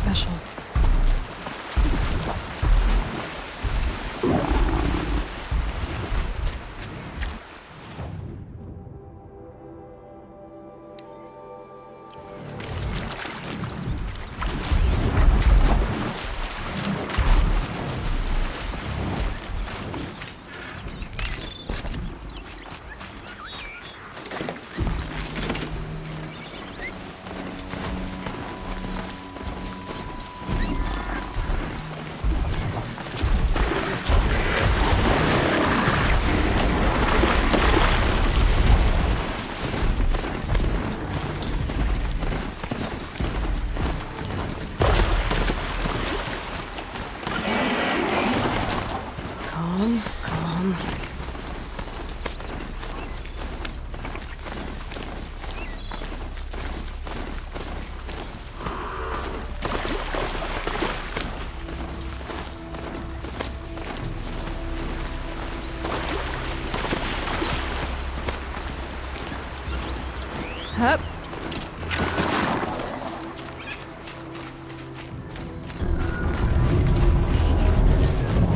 special. Calm. Hup.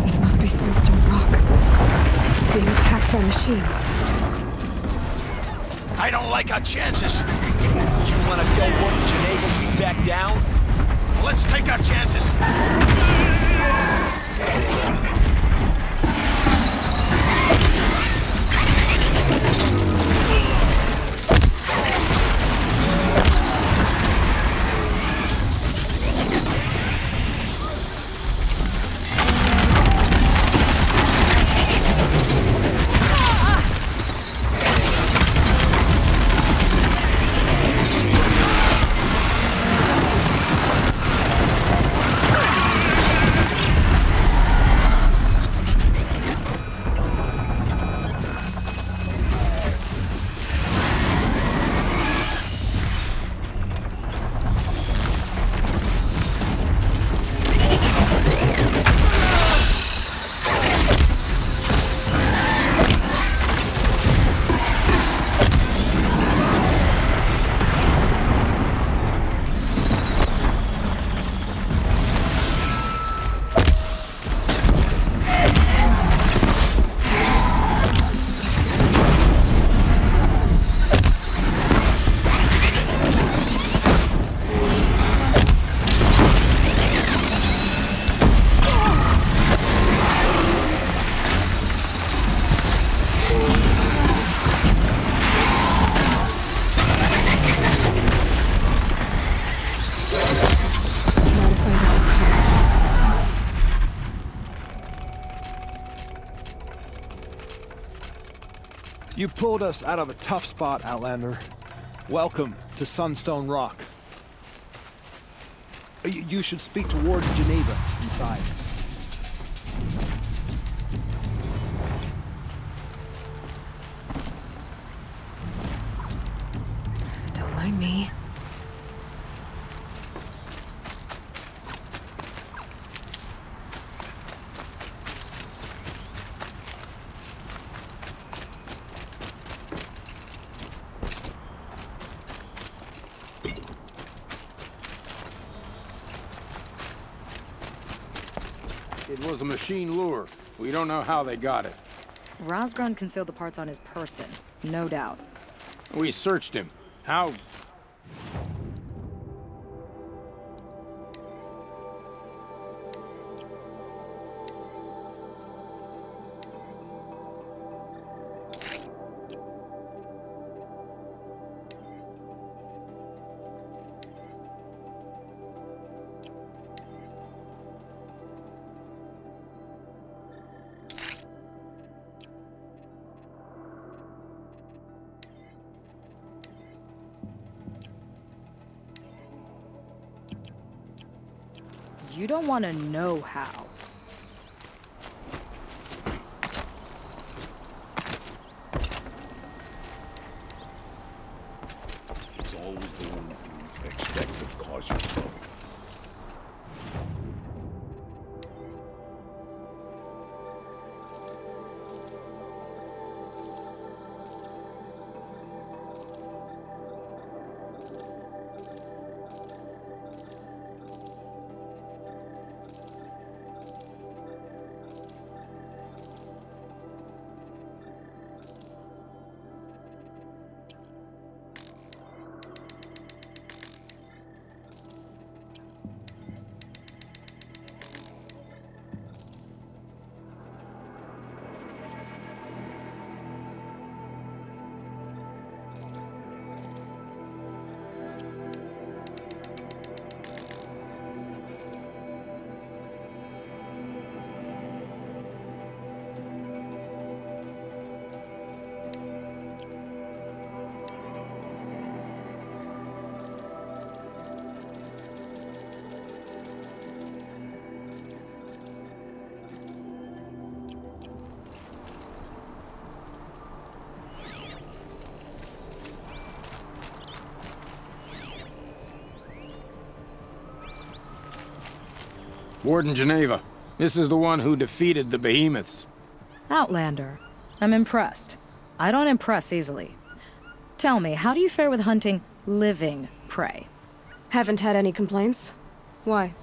This must be Sunstone Rock. It's being attacked by machines. I don't like our chances. You want to tell Warden Geneva we back down? Well, let's take our chances. You pulled us out of a tough spot, Outlander. Welcome to Sunstone Rock. You should speak to Warden Geneva inside. Don't mind me. It was a machine lure. We don't know how they got it. Rosgrun concealed the parts on his person, no doubt. We searched him. How... You don't want to know how. It's always the one you expect to cause you trouble. Warden Geneva. This is the one who defeated the behemoths. Outlander. I'm impressed. I don't impress easily. Tell me, how do you fare with hunting living prey? Haven't had any complaints. Why?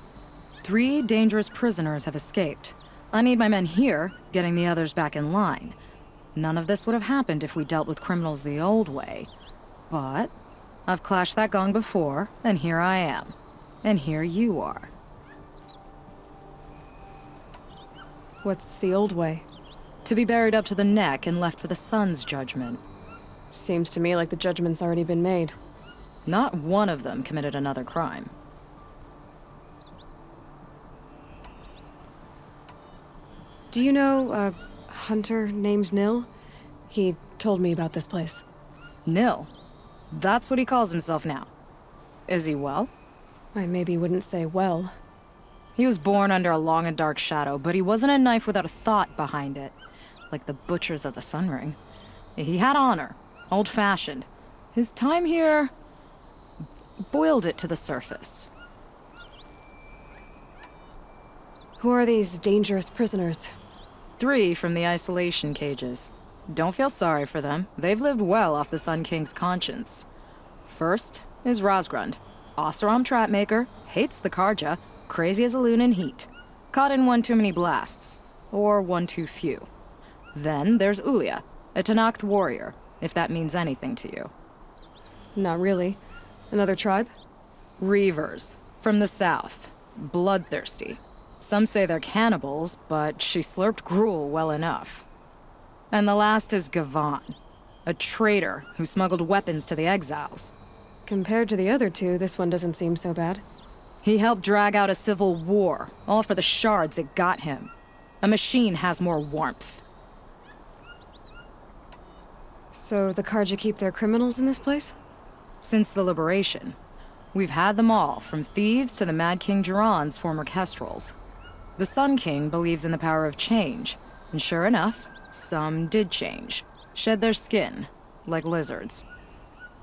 3 dangerous prisoners have escaped. I need my men here, getting the others back in line. None of this would have happened if we dealt with criminals the old way. But I've clashed that gong before, and here I am. And here you are. What's the old way? To be buried up to the neck and left for the sun's judgment. Seems to me like the judgment's already been made. Not one of them committed another crime. Do you know a hunter named Nil? He told me about this place. Nil. That's what he calls himself now. Is he well? I maybe wouldn't say well. He was born under a long and dark shadow, but he wasn't a knife without a thought behind it. Like the butchers of the Sun Ring. He had honor. Old-fashioned. His time here boiled it to the surface. Who are these dangerous prisoners? 3 from the isolation cages. Don't feel sorry for them. They've lived well off the Sun King's conscience. First is Rosgrund. Oseram trapmaker, hates the Karja, crazy as a loon in heat. Caught in one too many blasts. Or one too few. Then there's Ulia, a Tenakth warrior, if that means anything to you. Not really. Another tribe? Reavers, from the south. Bloodthirsty. Some say they're cannibals, but she slurped gruel well enough. And the last is Gavan, a traitor who smuggled weapons to the exiles. Compared to the other 2, this one doesn't seem so bad. He helped drag out a civil war, all for the shards it got him. A machine has more warmth. So the Karja keep their criminals in this place? Since the liberation, we've had them all, from thieves to the Mad King Jiran's former kestrels. The Sun King believes in the power of change, and sure enough, some did change. Shed their skin, like lizards.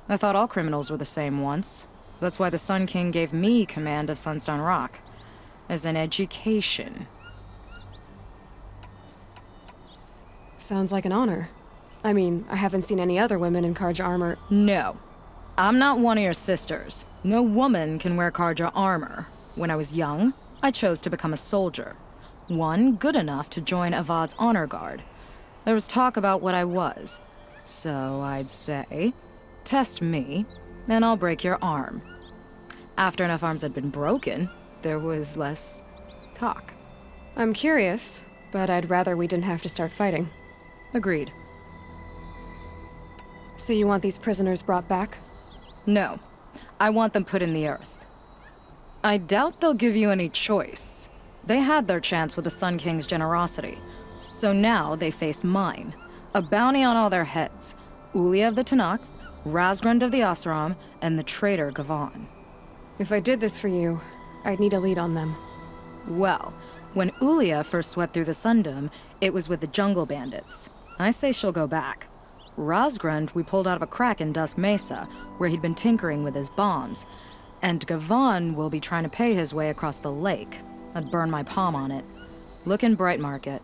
I thought all criminals were the same once. That's why the Sun King gave me command of Sunstone Rock. As an education. Sounds like an honor. I mean, I haven't seen any other women in Karja armor. No. I'm not one of your sisters. No woman can wear Karja armor. When I was young, I chose to become a soldier. One good enough to join Avad's honor guard. There was talk about what I was. So I'd say, test me, and I'll break your arm. After enough arms had been broken, there was less talk. I'm curious, but I'd rather we didn't have to start fighting. Agreed. So you want these prisoners brought back? No. I want them put in the earth. I doubt they'll give you any choice. They had their chance with the Sun King's generosity. So now they face mine. A bounty on all their heads. Ulia of the Tenakth, Rosgrund of the Oseram, and the traitor Gavan. If I did this for you, I'd need a lead on them. Well, when Ulia first swept through the Sundom, it was with the jungle bandits. I say she'll go back. Rosgrund we pulled out of a crack in Dusk Mesa, where he'd been tinkering with his bombs. And Gavan will be trying to pay his way across the lake. I'd burn my palm on it. Look in Bright Market.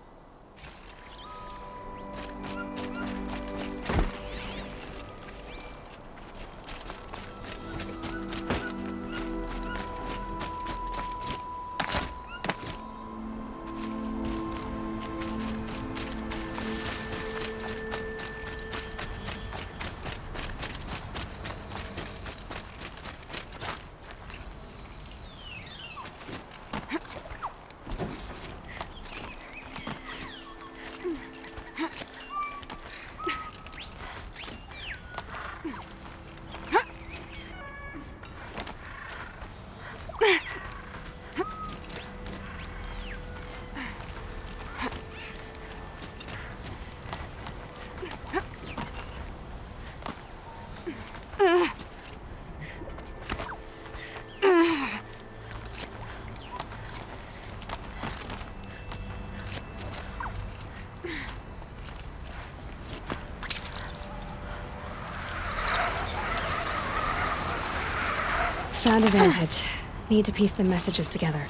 Found a vantage. Need to piece the messages together.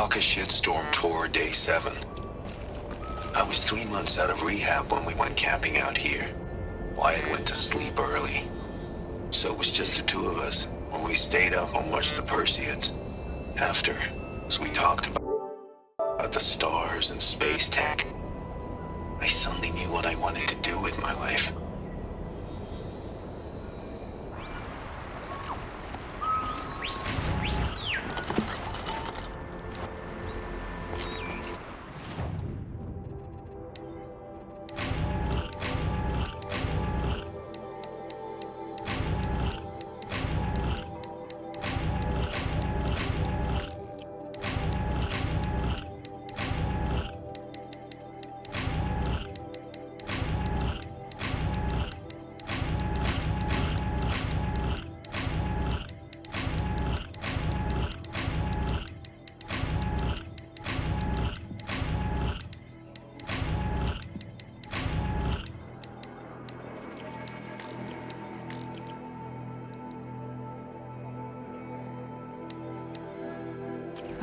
Talk a shitstorm tour day 7. I was 3 months out of rehab when we went camping out here. Wyatt went to sleep early. So it was just the two of us when we stayed up and watched the Perseids. After, as we talked about the stars and space tech, I suddenly knew what I wanted to do with my life.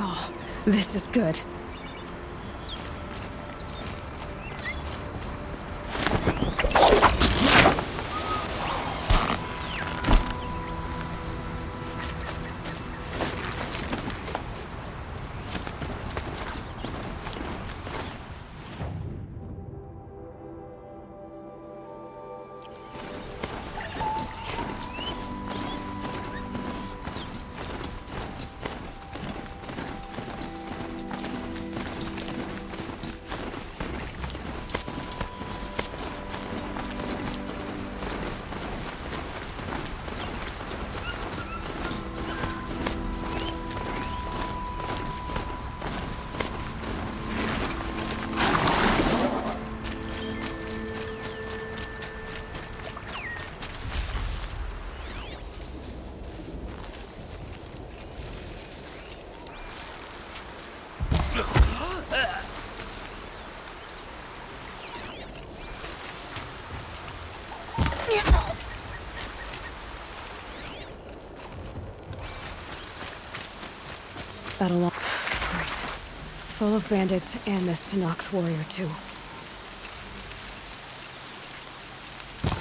Oh, this is good. That'll all... Great. Full of bandits and this Tanox warrior, too.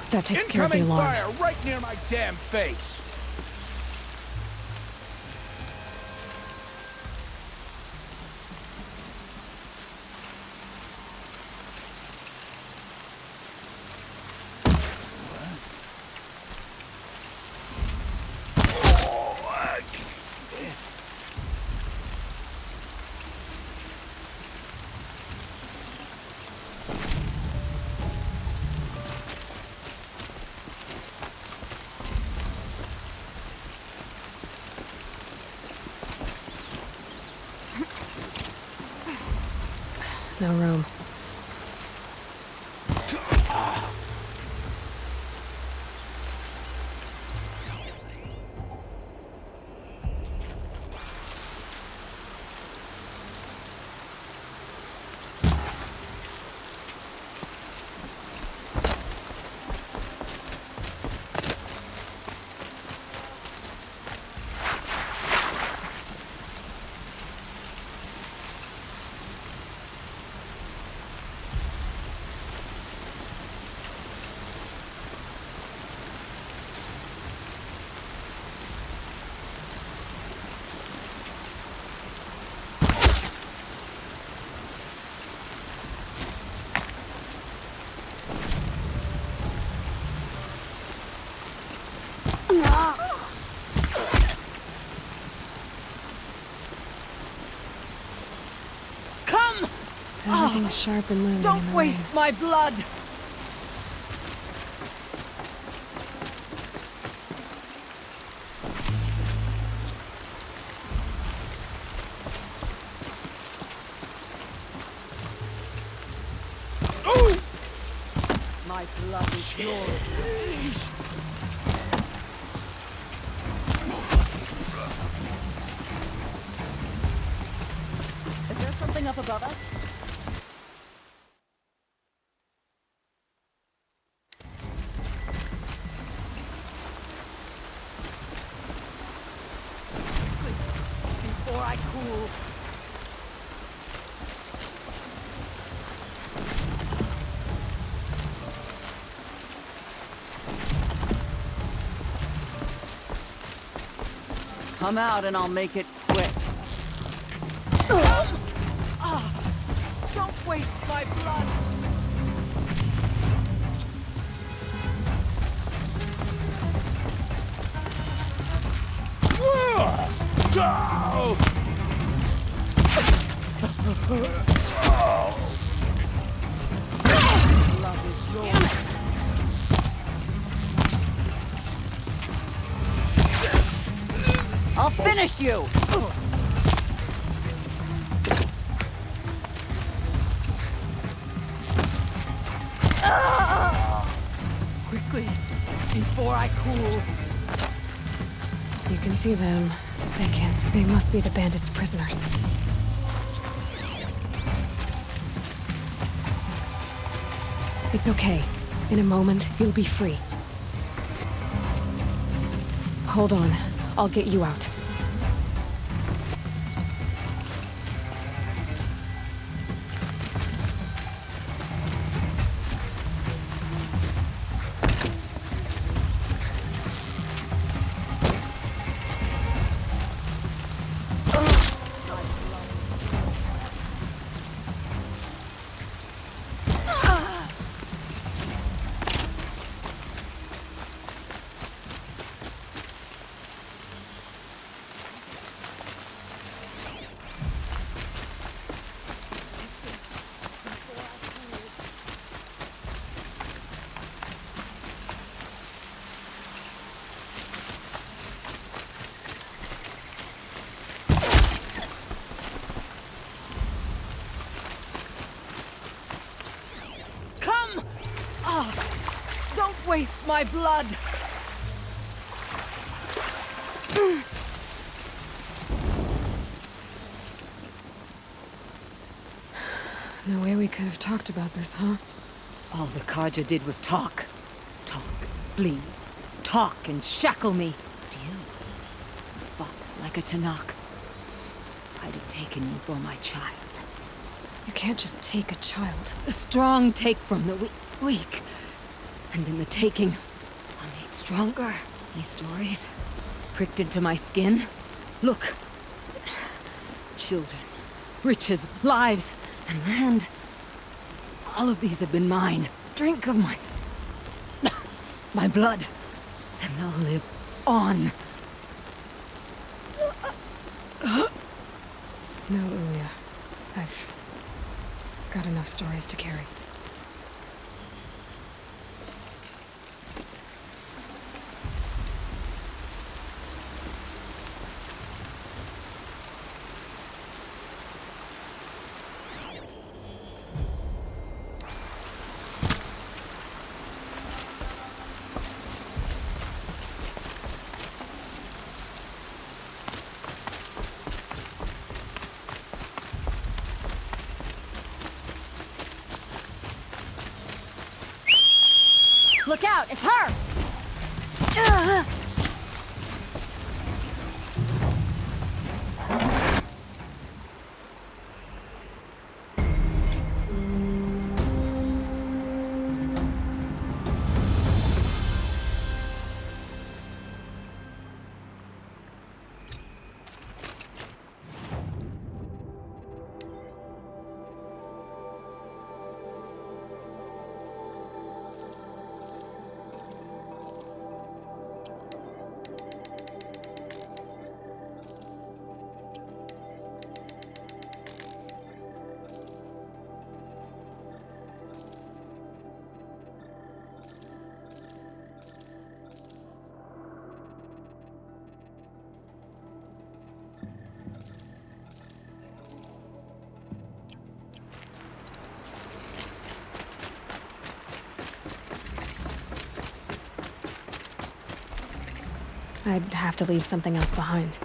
That takes care of the Incoming alarm. fire right near my damn face! No room. Everything's sharp and looming. Don't waste my blood! My blood is yours. Is there something up above us? Before I cool. Come out and I'll make it quick. Don't waste my blood! Love is yours. I'll finish you! Quickly, before I cool. You can see them. They must be the bandits' prisoners. It's okay. In a moment, you'll be free. Hold on. I'll get you out. Don't waste my blood! No way we could have talked about this, huh? All the Carja did was talk. Talk, bleed, talk and shackle me. But you fought like a Tanakh. I'd have taken you for my child. You can't just take a child. The strong take from the weak. And in the taking, I'm made stronger. These stories, pricked into my skin. Look. Children, riches, lives, and land. All of these have been mine. Drink of my... my blood. And they'll live on. No, Uya. I've got enough stories to carry. Look out! It's her! I'd have to leave something else behind.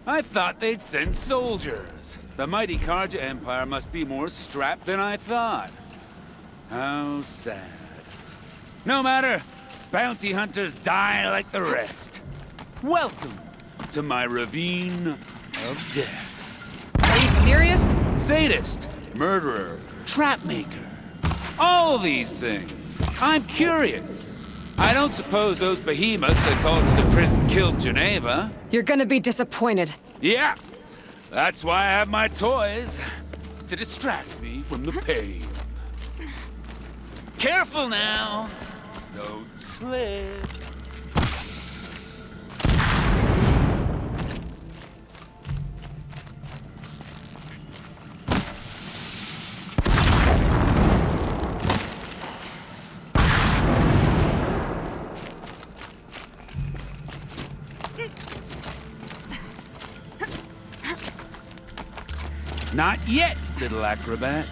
I thought they'd send soldiers. The mighty Karja Empire must be more strapped than I thought. How sad. No matter. Bounty hunters die like the rest. Welcome to my ravine of death. Are you serious? Sadist, murderer, trapmaker. All these things. I'm curious. I don't suppose those behemoths that called to the prison killed Geneva. You're gonna be disappointed. Yeah, that's why I have my toys. To distract me from the pain. Careful now. Don't slip. Not yet, little acrobat.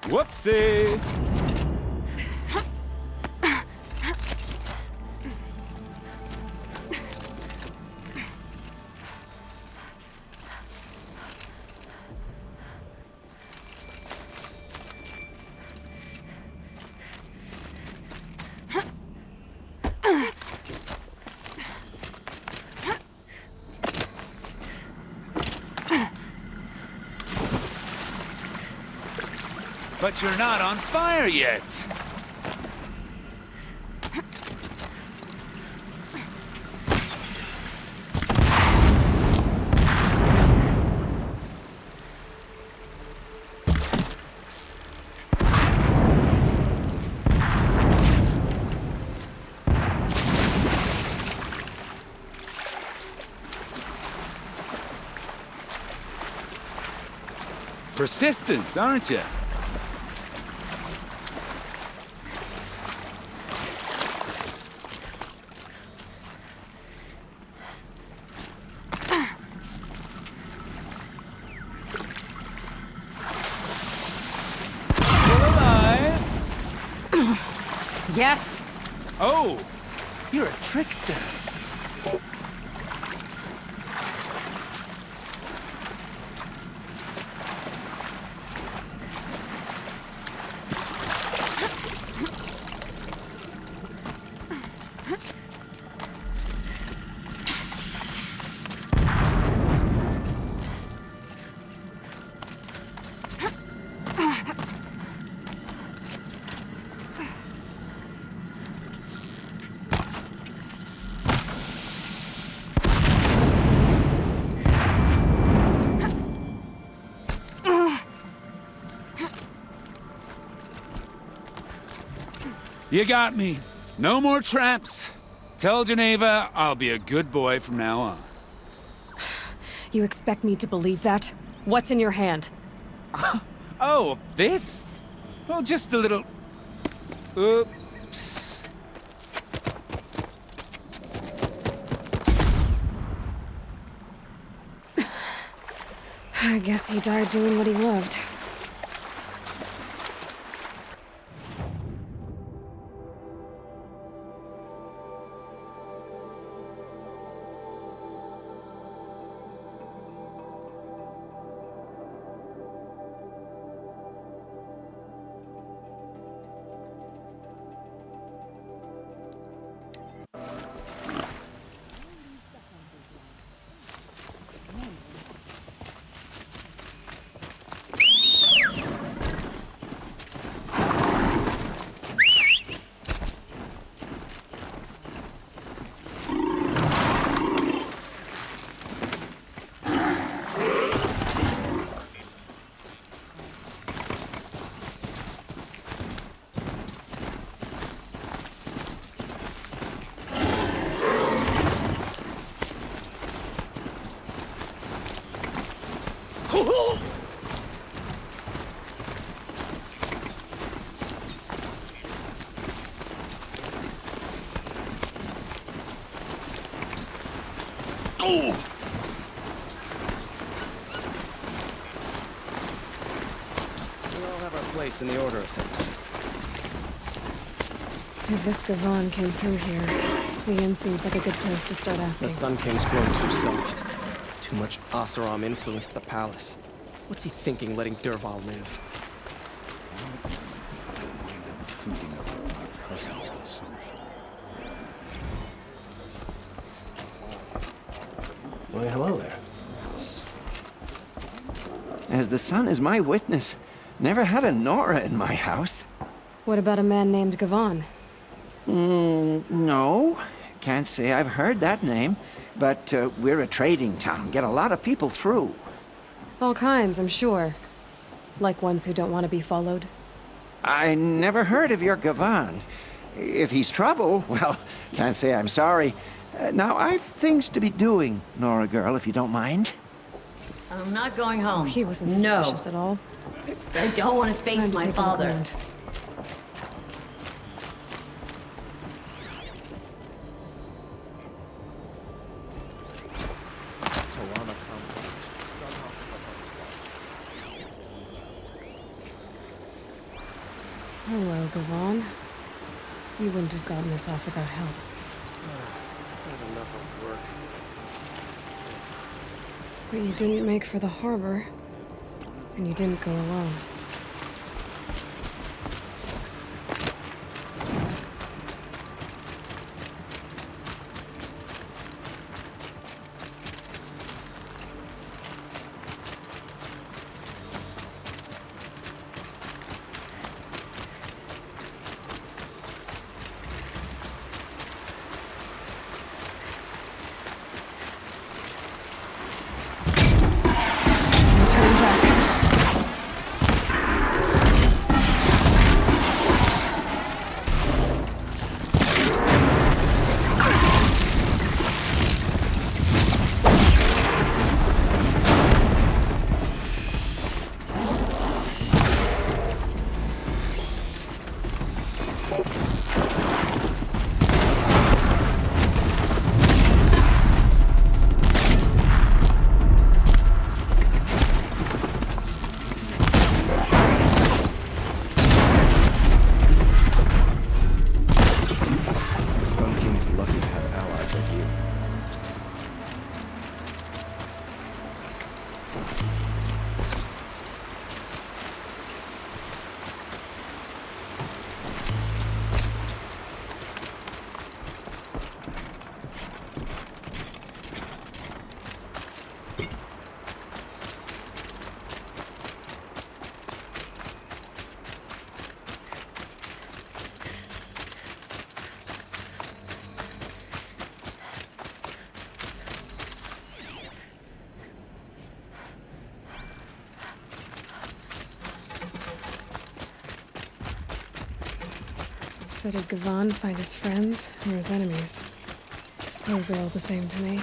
Whoopsie! But you're not on fire yet. Persistent, aren't you? Yes? Oh, you're a trickster. You got me. No more traps. Tell Geneva I'll be a good boy from now on. You expect me to believe that? What's in your hand? Oh, this? Well, just a little... Oops. I guess he died doing what he loved. We all have our place in the order of things. If this Gavon came through here, The inn seems like a good place to start asking. The Sun King's grown too soft. Too much Oseram influenced the palace. What's he thinking letting Dervahl live? Why, hello there. As the sun is my witness, never had a Nora in my house. What about a man named Gavan? No. Can't say I've heard that name. But we're a trading town. Get a lot of people through. All kinds, I'm sure. Like ones who don't want to be followed. I never heard of your Gavan. If he's trouble, well, can't say I'm sorry. Now, I've things to be doing, Nora girl, if you don't mind. I'm not going home. He wasn't suspicious at all. I don't want to face Time to my take a look father. around. Hello, Gavan. You wouldn't have gotten this off without help. Not enough of work. But you didn't make for the harbor. And you didn't go alone. Turn back. The Sun King's lucky to have allies like you. So did Gavan find his friends or his enemies? Suppose they're all the same to me.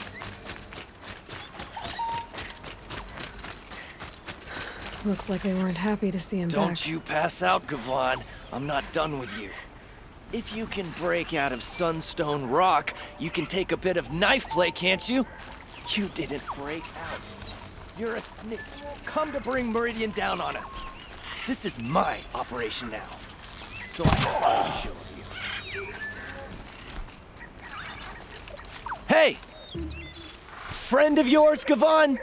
Looks like they weren't happy to see him Don't back. you pass out, Gavan. I'm not done with you. If you can break out of Sunstone Rock, you can take a bit of knife play, can't you? You didn't break out. You're a snitch. Come to bring Meridian down on us. This is my operation now. So I have to show you. Hey! Friend of yours, Gavan?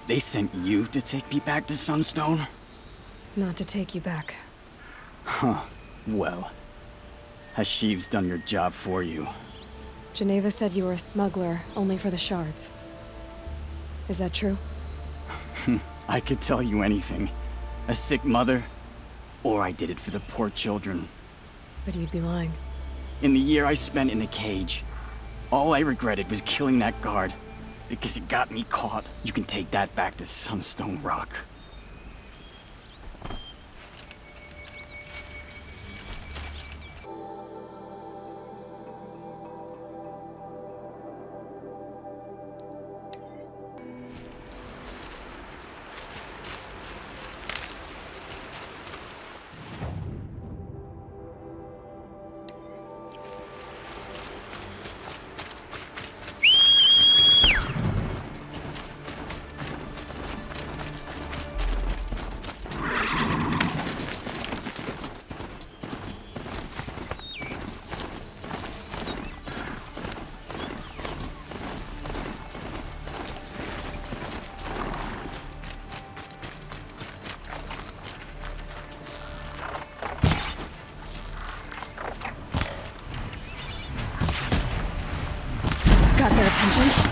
They sent you to take me back to Sunstone? Not to take you back. Huh. Well, Hashiv's done your job for you. Geneva said you were a smuggler, only for the shards. Is that true? I could tell you anything. A sick mother, or I did it for the poor children. But you'd be lying. In the year I spent in the cage, all I regretted was killing that guard. Because it got me caught. You can take that back to Sunstone Rock. Got their attention?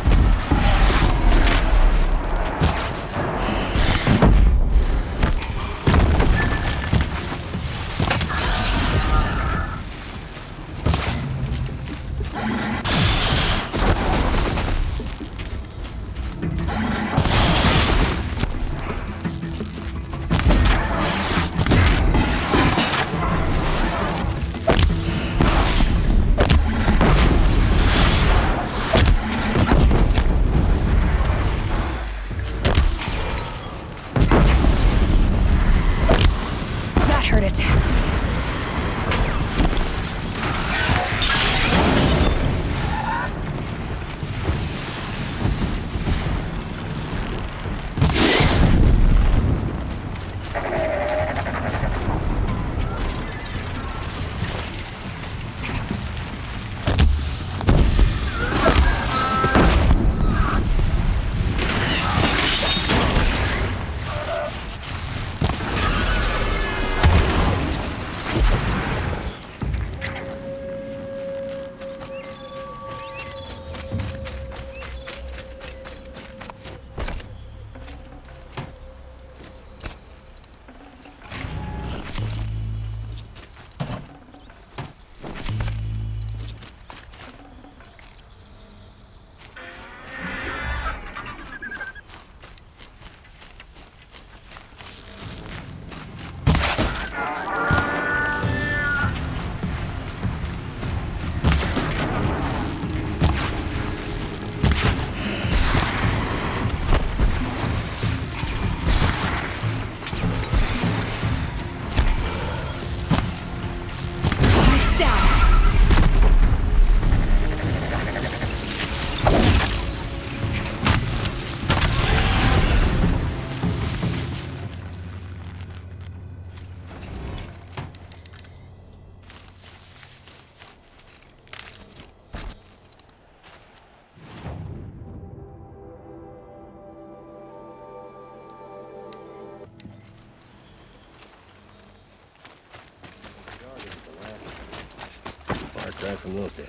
Right from those days.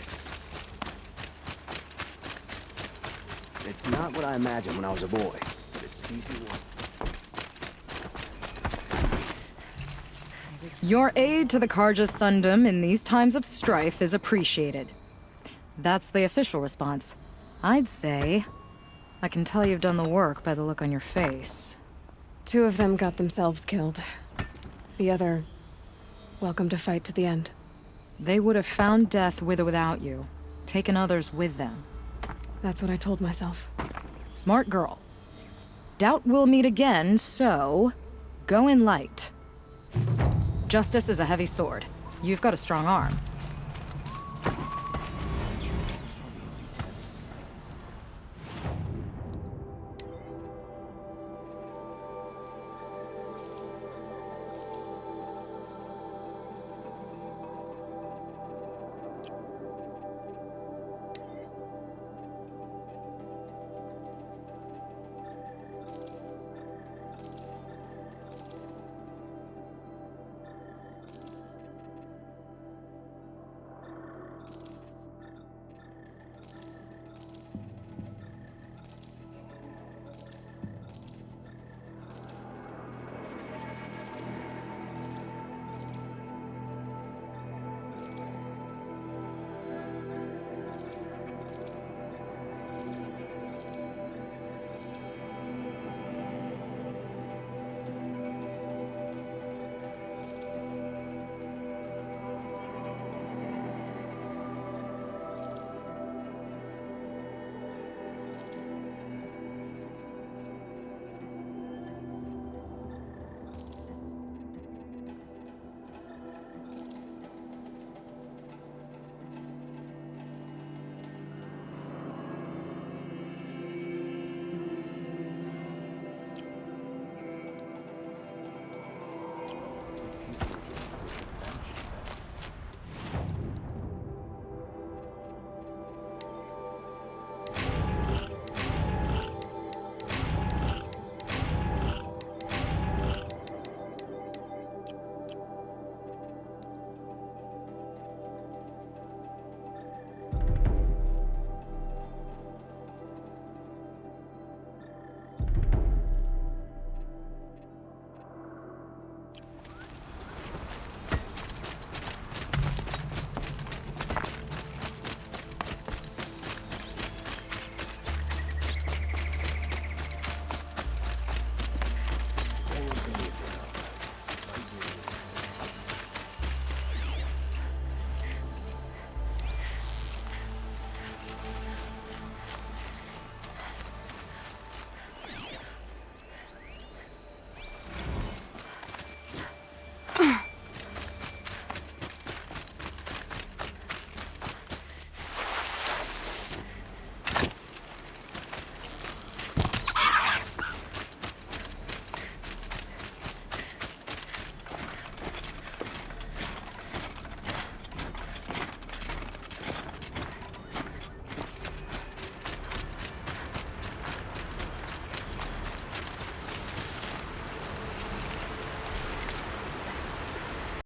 It's not what I imagined when I was a boy, but it's easy work. Your aid to the Carja Sundom in these times of strife is appreciated. That's the official response. I'd say I can tell you've done the work by the look on your face. 2 of them got themselves killed. The other, welcome to fight to the end. They would have found death with or without you, taken others with them. That's what I told myself. Smart girl. Doubt we'll meet again, so go in light. Justice is a heavy sword. You've got a strong arm.